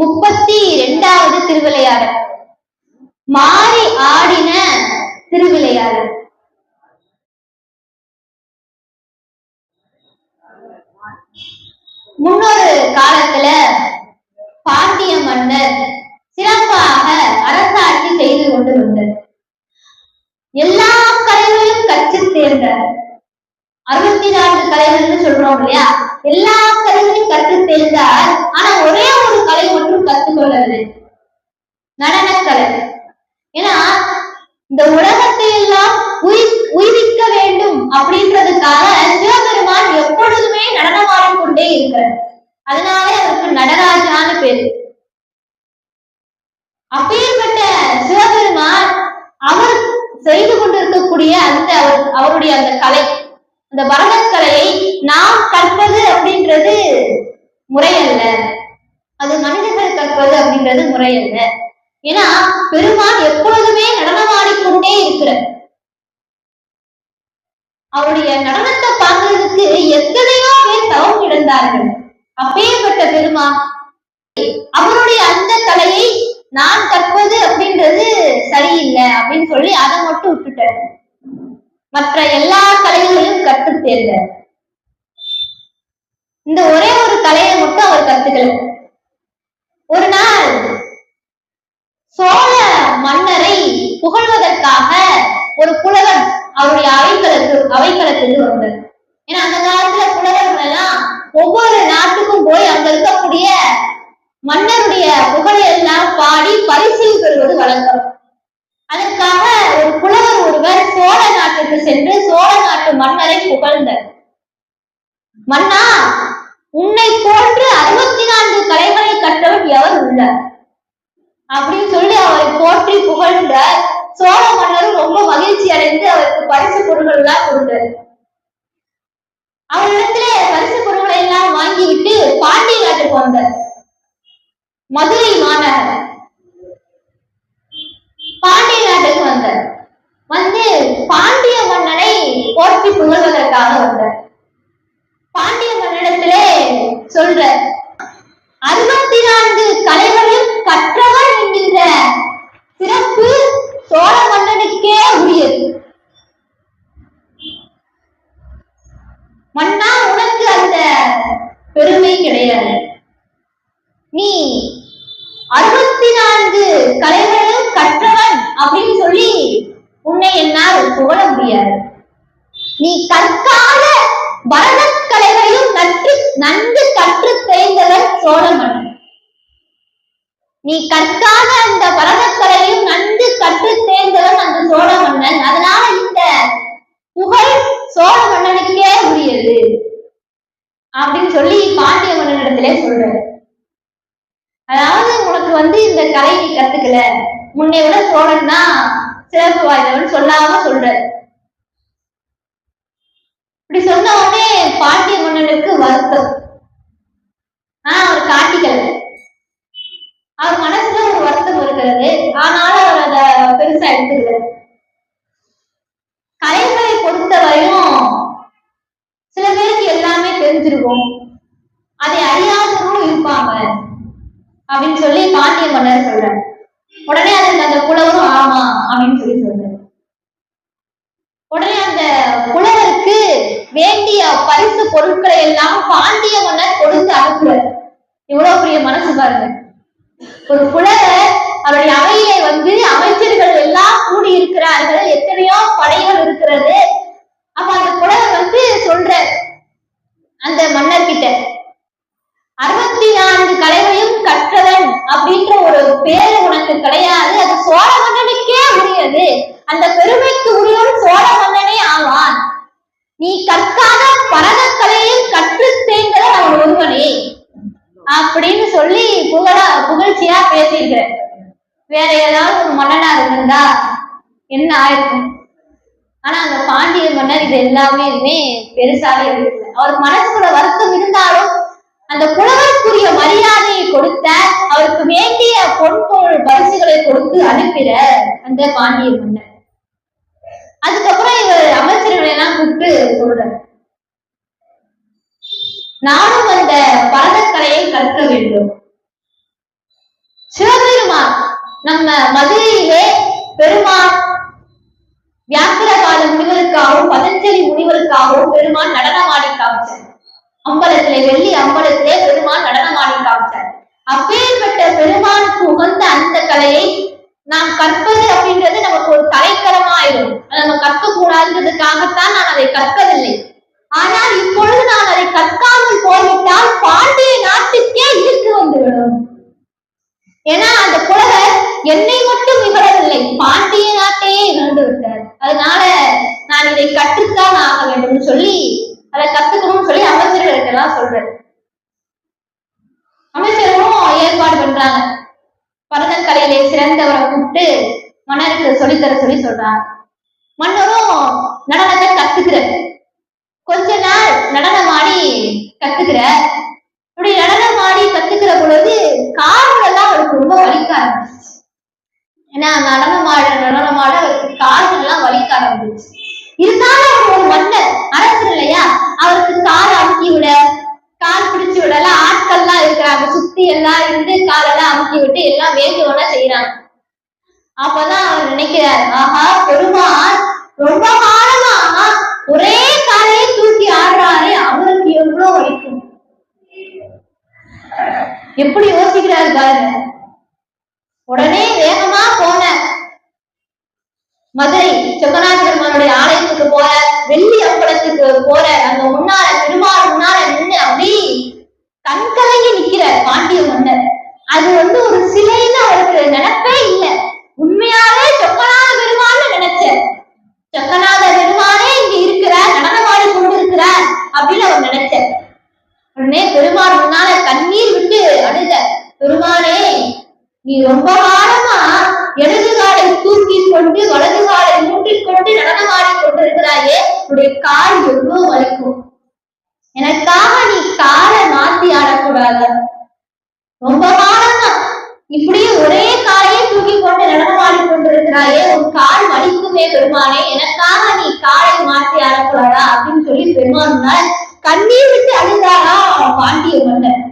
32வது திருவிளையாடல், மாறி ஆடின திருவிளையாடல். முன்னொரு காலத்துல பாண்டிய மன்னர் சிறப்பாக அரசாட்சி செய்து கொண்டு வந்தது. எல்லா கலைகளையும் கற்று தேர்ந்தார். 64 கலைகள்னு சொல்றோம் இல்லையா, எல்லா கலைகளையும் கற்று தேர்ந்தார். ஆனா ஒரே ஒரு கலை மட்டும் கற்றுக்கொள்ளவில்லை, நடனக்கலை. ஏன்னா இந்த உலகத்தை எல்லாம் உயிர்க்க வேண்டும் அப்படின்றதுக்காக சிவபெருமான் எப்பொழுதுமே நடனமாடிக்கொண்டே இருக்கிறார். அதனாலே அவருக்கு நடராஜான்னு பேரு. அப்பேற்பட்ட சிவபெருமான் அவர் செய்து கொண்டிருக்கக்கூடிய அவருடைய அந்த கலை, அந்த பரதக்கலையை நாம் கற்பது அப்படின்றது முறையல்ல, அது மனிதர்கள் கற்பது அப்படின்றது முறையல்ல. ஏன்னா பெருமான் எப்பொழுதுமே நடனமாடிக்கொண்டே இருக்கிறார். அவருடைய நடனத்தை பார்க்கறதுக்கு எத்தனையோ பேர் தவம் கிடந்தார்கள். அப்பேற்பட்ட பெருமான் அவருடைய அந்த கலையை நான் கற்பது அப்படின்றது சரியில்லை அப்படின்னு சொல்லி அதை மட்டும் விட்டுட்டார். மற்ற எல்லா கலைகளையும் கற்று தேர்ந்தார். இந்த ஒரே ஒரு கலையை மட்டும் அவர் கத்துக்கல. ஒரு நாள் சோழ மன்னரை புகழ்வதற்காக ஒரு புலவன் அவருடைய அவைக்களத்துக்கு வந்தார். ஏன்னா அந்த காலத்துல புலவர்கள் எல்லாம் ஒவ்வொரு நாட்டுக்கும் போய் அங்க இருக்கக்கூடிய மன்னருடைய புகழை எல்லாம் பாடி பரிசில் பெறுவது வழக்கம். அதற்காக ஒரு புலவர் ஒருவர் சோழ நாட்டுக்கு சென்று சோழ நாட்டு மன்னரை புகழ்ந்தார். மன்னா, உன்னை போன்று 64 கலைகளை கற்றவர் எவர் உள்ளார் அப்படின்னு சொல்லி அவரை போற்றி புகழ்ந்த சோழ மன்னரும் ரொம்ப மகிழ்ச்சி அடைந்து அவருக்கு பரிசு பொருட்கள் எல்லாம் கொடுத்தார். அவரிடத்துல பரிசு பொருட்களை எல்லாம் வாங்கிவிட்டு பாண்டிய நாட்டுக்கு வந்தார். மதுரை மாநகர் பாண்டிய நாட்டுக்கு வந்தார். வந்து பாண்டிய மன்னனை போற்றி புகழ்வதற்காக வந்தார். பாண்டிய மன்னிடத்திலே சொல்ற 64 கலைகளையும் கற்றவர் என்கின்ற சிறப்பு சோழ மன்னனுக்கே உரியது. மன்னா, உனக்கு அந்த பெருமை கிடையாது. நீ 64 கலைகளையும் கற்றவன் அப்படின்னு சொல்லி உன்னை என்னால் புகழ முடியாது. நீ கற்காத பரதக்கலைகளையும் நன்கு கற்று தேர்ந்தவன் சோழ மன்னன். நீ கற்காத அந்த பரதக்கலையும் நன்கு கற்று தேர்ந்தவன் அந்த சோழ மன்னன். அதனால இந்த புகழ் சோழ மன்னனுக்கே உரியது அப்படின்னு சொல்லி பாண்டிய மன்னனிடத்திலே சொல்ற. அதாவது உனக்கு இந்த கலை நீ கத்துக்கல, முன்னை விட சோழன் தான் சிறப்பு வாய்ந்தவன் சொல்லாம சொல்ற. இப்படி சொன்ன உடனே பாண்டிய மன்னனுக்கு வருத்தம். அவர் காட்டிக்கல. அவர் மனசுல ஒரு வருத்தம் இருக்கிறது. ஆனாலும் அவர் அதை பெருசா எடுத்துக்கல. கலைகளை பொறுத்தவரையும் சில பேருக்கு எல்லாமே தெரிஞ்சிருக்கும், அதை அறியாதவங்களும் இருப்பாங்க அப்படின்னு சொல்லி பாண்டிய மன்னர் சொல்றாரு. உடனே அதுக்கு அந்த புலவரும் ஆமா அப்படின்னு சொல்லி சொல்றாரு. உடனே அந்த புலவருக்கு வேண்டிய பரிசு பொருட்களை எல்லாம் பாண்டிய மன்னர் கொடுத்து அனுப்புறார். இவ்வளவு பெரிய மனசு பாருங்க. ஒரு புலவர் அவருடைய அவையிலே அமைச்சர்கள் எல்லாம் கூடி இருக்கிறார்கள், எத்தனையோ படைகள் இருக்கிறது. அப்ப அந்த புலவர் சொல்ற அந்த மன்னர்கிட்ட 64 கலைகளையும் கற்றவன் அப்படின்ற ஒரு பேரு உனக்கு கிடையாது, அது சோழ மன்னனுக்கே உரியது. அந்த பெருமைக்கு உரியவன் சோழ மன்னனே ஆவான். நீ கற்காத பரதக்கலையில் கற்று தேர்ந்தவன் அவன் ஒருவனே அப்படின்னு சொல்லி புகழ்ச்சியா பேசியிருக்கிற. வேற ஏதாவது ஒரு மன்னனா இருந்தா என்ன ஆயிருக்கும்? ஆனா அந்த பாண்டிய மன்னர் இது எல்லாமே பெருசாவே இருக்கு. அவருக்கு மனசுக்குள்ள வருத்தம் இருந்தாலும் அந்த புலவருக்குரிய மரியாதையை கொடுத்த, அவருக்கு வேண்டிய பொன்பொருள் பரிசுகளை கொடுத்து அனுப்பிற அந்த பாண்டிய மன்னர். அதுக்கப்புறம் இவர் அமைச்சர்களை எல்லாம் கூப்பிட்டு சொல்ற, நானும் அந்த பரதக்கலையை கற்க வேண்டும். நம்ம மதுரையிலே பெருமான் வியாக்கிரபாத முனிவருக்காகவும் பதஞ்சலி முனிவருக்காகவும் பெருமான் நடனமாடி காமிச்சார். அம்பலத்திலே, வெள்ளி அம்பலத்திலே பெருமான் நடனமாடி காமிச்சார். அப்பேற்பட்ட பெருமானுக்கு உகந்த அந்த கலையை நாம் கற்பது அப்படின்றது நமக்கு ஒரு தலைக்கரமா ஆயிடும். நம்ம கற்க கூடாதுன்றதுக்காகத்தான் நான் அதை கற்பதில்லை. ஆனால் இப்பொழுது நான் அதை கற்காமல் போய்விட்டால் பாண்டிய நாட்டுக்கே இருக்கு வந்துவிடும். ஏன்னா அந்த புலவர் என்னை மட்டும் இகழவில்லை, பாண்டிய நாட்டையே இகழ்ந்து விட்டார். அதனால நான் இதை கற்றுத்தான் ஆக வேண்டும் சொல்லி அதை கத்துக்கணும்னு சொல்லி அமைச்சர்களுக்கெல்லாம் சொல்றேன். அமைச்சர்களும் ஏற்பாடு பண்றாங்க. பரதன் கலையிலே சிறந்தவரை கூப்பிட்டு மன்னருக்கு சொல்லித்தர சொல்லி சொல்றாங்க. மன்னரும் நடனத்தை கத்துக்கிற, கொஞ்ச நாள் நடனமாடி கத்துக்கிற. இப்படி நடனமாடி கத்துக்கிற பொழுது கால்களெல்லாம் அவருக்கு ரொம்ப வலிக்க ஆரம்பிச்சு. ஏன்னா நடனமாட அவருக்கு கால்கள் எல்லாம் வலிக்க ஆரம்பிச்சு. இருந்தாலும் அவர் ஒரு மன்னர், அரசர் இல்லையா, அவருக்கு கால் அமுக்கி விட, கால் பிடிச்சு விடல ஆட்கள்லாம் இருக்கிறாங்க, சுத்தி எல்லாம் இருந்து காலெல்லாம் அமுக்கி விட்டு எல்லாம் வேண்டுவன செய்யறாங்க. அப்பதான் அவர் நினைக்கிறார், ஆஹா பெருமான் ரொம்ப காலமா ஒரே காலையை தூக்கி ஆடுறாரு, அவருக்கு எவ்வளவு வலிக்கும். எப்படி யோசிக்கிறாரு பாருங்க. உடனே வேகமா போன மதுரை சொக்கநாத பெருமானுடைய ஆலயத்துக்கு போற, வெள்ளி அம்பலத்துக்கு போற, அங்க முன்னால பெருமாள் முன்னால நின்று அப்படி கண்கலங்கி நிக்கிற பாண்டிய மன்னர். அது ஒரு சிலைன்னு அவருக்கு நினைப்பே இல்லை. உண்மையாவே சொக்கநாத பெருமான்னு நினைச்ச, சொக்கநாத பெருமானே இங்க இருக்கிறார், நடனமாடி கொண்டிருக்கிறார் அப்படின்னு அவர் நினைச்ச. உடனே பெருமாள் முன்னால கண்ணீர் விட்டு அழுத, பெருமானே நீ ரொம்ப காலமா இடது காலை தூக்கி கொண்டு வலது காலை மூட்டிக்கொண்டு நடனமாடி கொண்டிருக்கிறாயே, உன்னுடைய கால் எவ்வளவு வலிக்கும். எனக்காக நீ காலை மாத்தி ஆடக்கூடாது. ரொம்ப காலமா இப்படியே ஒரே காலையே தூக்கி கொண்டு நடனமாடி கொண்டிருக்கிறாயே, உன் கால் வலிக்குமே பெருமானே, எனக்காக நீ காலை மாற்றி ஆடக்கூடாதா அப்படின்னு சொல்லி பெருமானால கண்ணீர் விட்டு அழுதாரா பாண்டிய மன்னர்.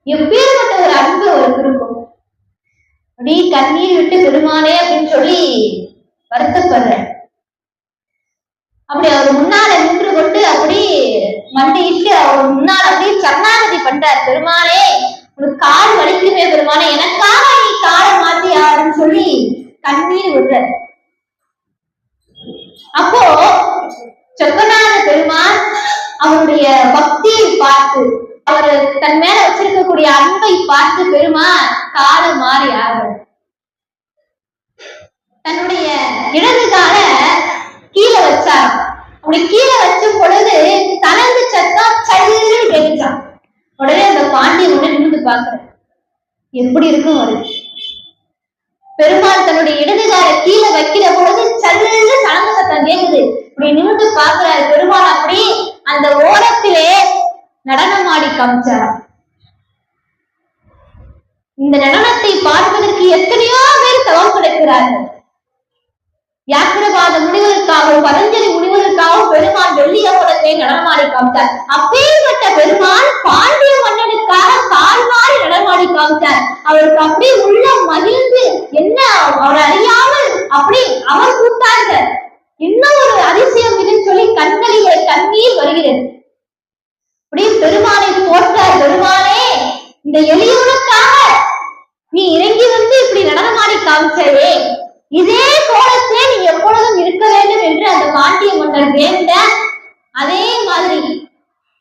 எப்பேற்பட்ட ஒரு அன்பு அவருக்கு இருக்கும். அப்படி கண்ணீர் விட்டு பெருமானே அப்படின்னு சொல்லி வருத்தப்படுற. அப்படி அவர் முன்னால நின்று கொண்டு அப்படி மண்டையிட்டு அவர் முன்னால அப்படியே சரணாகதி பண்றார். பெருமானே உனக்கு கால் வலிக்குமே பெருமானே, எனக்காக நீ காலை மாத்தி ஆடுன்னு சொல்லி கண்ணீர் விடுற. அப்போ சொக்கநாத பெருமான் அவருடைய பக்தியை பார்த்து, அவர் தன் மேல வச்சிருக்கக்கூடிய அன்பை பார்த்து பெருமான் காலை மாறி ஆடுற. தன்னுடைய இடது கால கீழே வச்சார். அப்படி கீழே வச்ச பொழுது தனது சத்தம் சல்லுன்னு கேட்டுச்சான். உடனே அந்த பாண்டிய உடனே நிமிந்து பாக்குற, எப்படி இருக்கும் ஒரு பெருமாள் தன்னுடைய இடது கால கீழே வைக்கிற பொழுது சல்லுன்னு சலங்க சத்தம் கேக்குது. இப்படி நிமிந்து பாக்குறாரு பெருமாள். அப்படி அந்த ஓரத்திலே நடனமாடி காமிச்சார். இந்த நடனத்தை பார்ப்பதற்கு எத்தனையோ பேர் தவம் கிடைக்கிறார்கள். வியாக்கிரபாத முனிவருக்காகவும் பதஞ்சலி முனிவருக்காகவும் பெருமான் வெள்ளி அம்பலத்தை நடனமாடி காமித்தார். அப்பேற்பட்ட பெருமான் பாண்டிய மன்னனுக்காக கால் மாறி நடனமாடி காமித்தார். அவருக்கு அப்படி உள்ள மகிழ்ந்து என்ன அவர் அறியாமல் அப்படி அவர் கூட்டார்கள். இன்னும் ஒரு அதிசயம் இதுன்னு சொல்லி கண்களிலே கண்ணீர் வருகிறது. அப்படி பெருமானை போற்றார். பெருமானே இந்த எளியவனுக்காக நீ இறங்கி வந்து இப்படி நடனமாடி காமிச்சே, இதே கோலத்தே நீ எப்பொழுதும் இருக்க வேண்டும் என்று அந்த பாண்டிய மன்னர் வேண்ட. அதே மாதிரி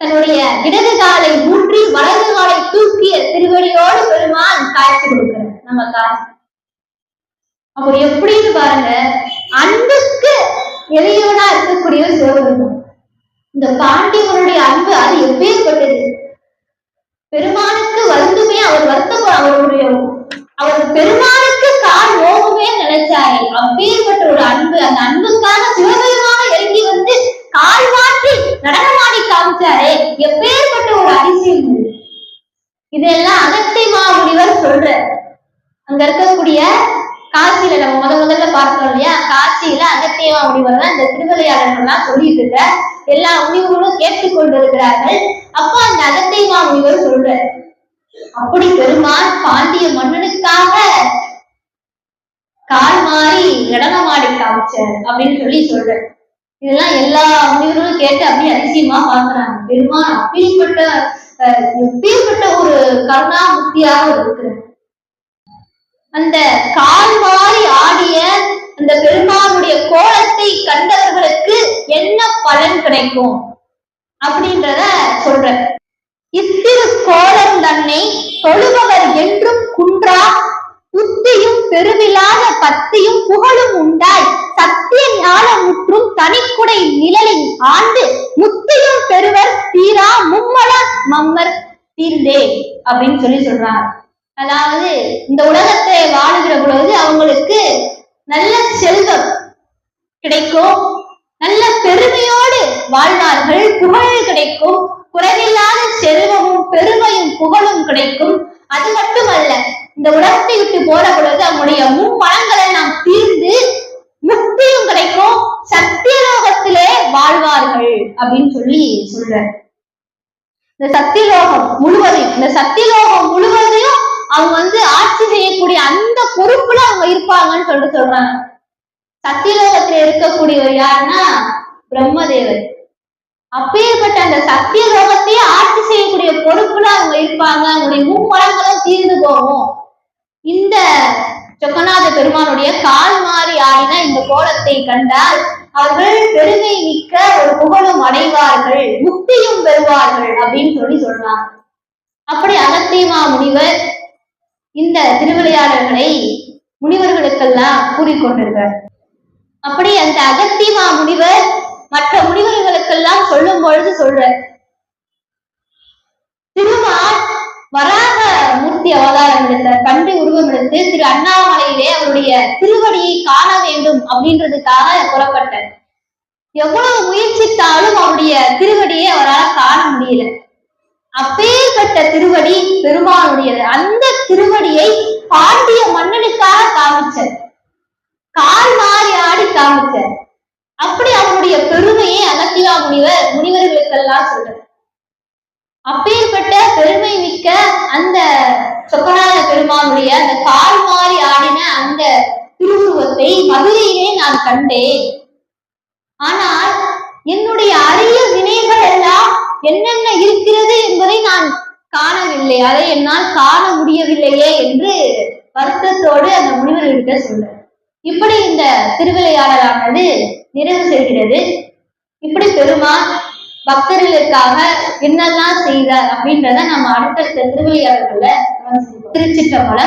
தன்னுடைய இடது காலை ஊற்றி வலது காலை தூக்கிய திருவடியோடு பெருமான் காட்சி கொடுக்கிறார் நமக்காக. அப்போ எப்படின்னு பாருங்க, அன்புக்கு எளியவனா இருக்கக்கூடிய சிவபெருமான். இந்த பாண்டியவனுடைய அன்பு அது எப்பேற்பட்டது. பெருமானுக்கு வருந்துமே அவர் வருத்தப்பட அவர் பெருமானுக்கு கால் ஓகுமே நினைச்சாரு. அப்பேற்பட்ட ஒரு அன்பு, அந்த அன்புக்காக சிவபெருமான இறங்கி வந்து கால் மாற்றி நடனமாடி காமிச்சாரே, எப்பேற்பட்ட ஒரு அதிசயம். இதெல்லாம் அகத்திய மாமுனிவர் சொல்ற. அங்க இருக்கக்கூடிய காட்சியில நம்ம முதல்ல பார்த்தோம் இல்லையா, காட்சியில அகத்திய மாமுனிவர் தான் இந்த திருவிளையாடலாம் சொல்லிட்டு இருக்க. எல்லா முனிவர்களும் கேட்டுக்கொண்டிருக்கிறார்கள். அப்போ அந்த அகத்திய மாமுனிவர் சொல்ற, அப்படி பெருமான் பாண்டிய மன்னனுக்காக காமிச்சார் அப்படின்னு சொல்ற. இதெல்லாம் எல்லா முனிவர்களும் கேட்டு அப்படியே அதிசயமா பார்க்கிறாங்க. பெருமான் எப்பேற்பட்ட ஒரு கருணாமுக்தியாக இருக்கிறார். அந்த கால் மாறி ஆடிய அந்த பெருமானுடைய கோலத்தை கண்டவர்களுக்கு என்ன பலன் கிடைக்கும் அப்படின்றத சொல்ற. இத்திரு கோலம் தன்னை தொழுபவர் என்றும் குன்றா புத்தியும் பெருவிலாத பத்தியும் புகழும் உண்டாய் சத்திய ஞானமுற்றும் தனிக்குடை நிழலின் ஆண்டு முத்தியும் பெறுவர் தீரா மும்மல மம்மர் தீர்ந்தே அப்படின்னு சொல்றாங்க. அதாவது இந்த உலகத்தை வாழுகிற பொழுது அவங்களுக்கு நல்ல செல்வம் கிடைக்கும், நல்ல பெருமையோடு வாழ்வார்கள், புகழ் கிடைக்கும், குறைவில்லாத செல்வமும் பெருமையும் புகழும் கிடைக்கும். அது மட்டுமல்ல, இந்த உலகத்தை விட்டு போற பொழுது அவங்களுடைய மும்மலங்களை நாம் தீர்ந்து முக்தியும் கிடைக்கும், சத்தியலோகத்திலே வாழ்வார்கள் அப்படின்னு சொல்ற. இந்த சத்தியலோகம் முழுவதையும் அவங்க ஆட்சி செய்யக்கூடிய அந்த பொறுப்புல அவங்க இருப்பாங்கன்னு சொல்றாங்க. சத்தியலோகத்துல இருக்கக்கூடியவர் யாருன்னா பிரம்மதேவர். அப்பேற்பட்ட அந்த சத்தியலோகத்தையே ஆட்சி செய்யக்கூடிய பொறுப்புல அவங்க இருப்பாங்க. அவங்களுடைய மும்மலங்களும் தீர்ந்து போகும். இந்த சொக்கநாத பெருமானுடைய கால் மாறி ஆடின இந்த கோலத்தை கண்டால் அவர்கள் பெருமை மிக்க ஒரு புகழும் அடைவார்கள், முக்தியும் பெறுவார்கள் அப்படின்னு சொல்றாங்க. அப்படி அகத்தியமா முனிவர் இந்த திருவிளையாடல்களை முனிவர்களுக்கெல்லாம் கூறிக்கொண்டிருக்கிறார். அப்படி அந்த அகத்தியமா முனிவர் மற்ற முனிவர்களுக்கெல்லாம் சொல்லும் பொழுது சொல்ற, திருமால் வராக மூர்த்தி அவதாரம் எடுத்த கண்டு உருவம் எடுத்து திரு அண்ணாமலையிலே அவருடைய திருவடியை காண வேண்டும் அப்படின்றதுக்காக புறப்பட்டார். எவ்வளவு முயற்சித்தாலும் அவருடைய திருவடியை அவரால் காண முடியல. அப்பேற்பட்ட திருவடி பெருமானுடையது. அந்த திருவடியை பாண்டிய மன்னனுக்காக காமிச்சார், கால் மாறி ஆடி காமிச்சார். அப்படி அவருடைய பெருமையை அகத்தியா முனிவர்களுக்கெல்லாம் சொல்ற. அப்பேற்பட்ட பெருமை மிக்க அந்த சொக்கநாத பெருமானுடைய அந்த கால் மாறி ஆடின அந்த திருவுருவத்தை மதுரையிலே நான் கண்டேன். ஆனால் என்னுடைய அரிய வினைகள் எல்லாம் என்னென்ன இருக்கிறது என்பதை நான் காணவில்லை, அதை என்னால் காண முடியவில்லையே என்று வருத்தத்தோடு அந்த முனிவர்கிட்ட சொல்ற. இப்படி இந்த திருவிளையாடலானது நிறைவு செய்கிறது. இப்படி பெருமான் பக்தர்களுக்காக என்னெல்லாம் செய்தார் அப்படின்றத நம்ம அடுத்தடுத்த திருவிளையாடல்கள்ல திருச்சிற்றம்பலம்.